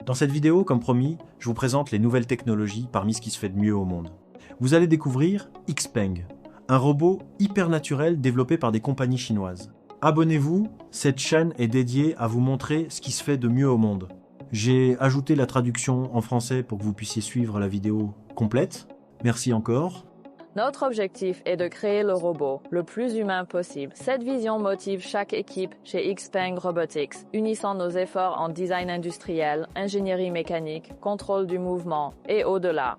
Dans cette vidéo, comme promis, je vous présente les nouvelles technologies parmi ce qui se fait de mieux au monde. Vous allez découvrir Xpeng, un robot hyper naturel développé par des compagnies chinoises. Abonnez-vous, cette chaîne est dédiée à vous montrer ce qui se fait de mieux au monde. J'ai ajouté la traduction en français pour que vous puissiez suivre la vidéo complète. Merci encore. Notre objectif est de créer le robot le plus humain possible. Cette vision motive chaque équipe chez Xpeng Robotics, unissant nos efforts en design industriel, ingénierie mécanique, contrôle du mouvement et au-delà.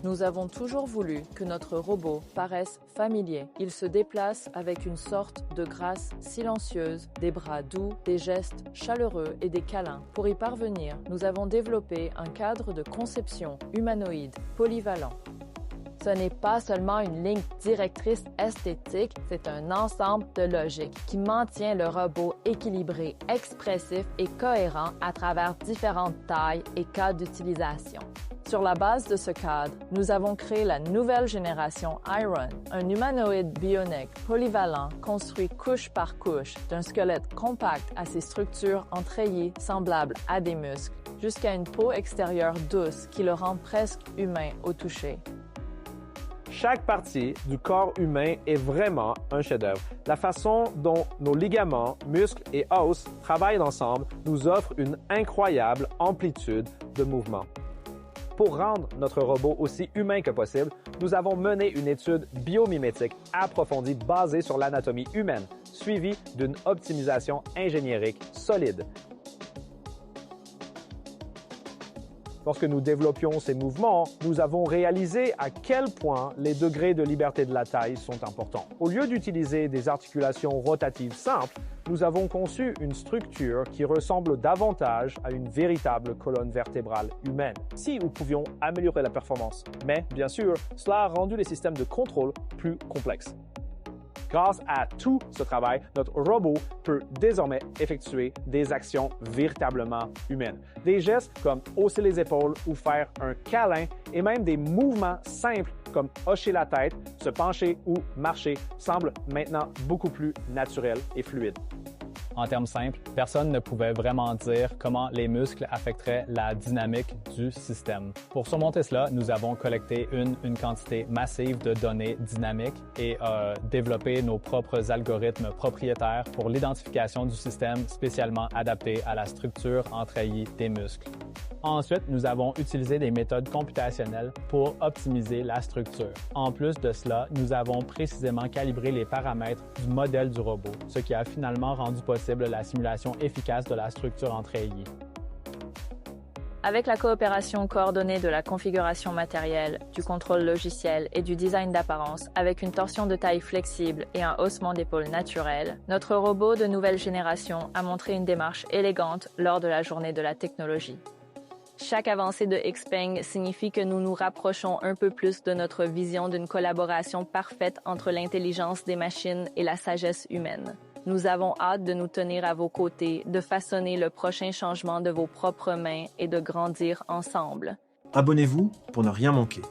Nous avons toujours voulu que notre robot paraisse familier. Il se déplace avec une sorte de grâce silencieuse, des bras doux, des gestes chaleureux et des câlins. Pour y parvenir, nous avons développé un cadre de conception humanoïde polyvalent. Ce n'est pas seulement une ligne directrice esthétique, c'est un ensemble de logique qui maintient le robot équilibré, expressif et cohérent à travers différentes tailles et cas d'utilisation. Sur la base de ce cadre, nous avons créé la nouvelle génération Iron, un humanoïde bionique polyvalent construit couche par couche d'un squelette compact à ses structures en treillis semblables à des muscles, jusqu'à une peau extérieure douce qui le rend presque humain au toucher. Chaque partie du corps humain est vraiment un chef-d'œuvre. La façon dont nos ligaments, muscles et os travaillent ensemble nous offre une incroyable amplitude de mouvement. Pour rendre notre robot aussi humain que possible, nous avons mené une étude biomimétique approfondie basée sur l'anatomie humaine, suivie d'une optimisation ingénierique solide. Lorsque nous développions ces mouvements, nous avons réalisé à quel point les degrés de liberté de la taille sont importants. Au lieu d'utiliser des articulations rotatives simples, nous avons conçu une structure qui ressemble davantage à une véritable colonne vertébrale humaine. Si nous pouvions améliorer la performance, mais bien sûr, cela a rendu les systèmes de contrôle plus complexes. Grâce à tout ce travail, notre robot peut désormais effectuer des actions véritablement humaines. Des gestes comme hausser les épaules ou faire un câlin et même des mouvements simples comme hocher la tête, se pencher ou marcher semblent maintenant beaucoup plus naturels et fluides. En termes simples, personne ne pouvait vraiment dire comment les muscles affecteraient la dynamique du système. Pour surmonter cela, nous avons collecté une quantité massive de données dynamiques et développé nos propres algorithmes propriétaires pour l'identification du système spécialement adapté à la structure en treillis des muscles. Ensuite, nous avons utilisé des méthodes computationnelles pour optimiser la structure. En plus de cela, nous avons précisément calibré les paramètres du modèle du robot, ce qui a finalement rendu possible la simulation efficace de la structure en treillis. Avec la coopération coordonnée de la configuration matérielle, du contrôle logiciel et du design d'apparence, avec une torsion de taille flexible et un haussement d'épaule naturel, notre robot de nouvelle génération a montré une démarche élégante lors de la journée de la technologie. Chaque avancée de Xpeng signifie que nous nous rapprochons un peu plus de notre vision d'une collaboration parfaite entre l'intelligence des machines et la sagesse humaine. Nous avons hâte de nous tenir à vos côtés, de façonner le prochain changement de vos propres mains et de grandir ensemble. Abonnez-vous pour ne rien manquer.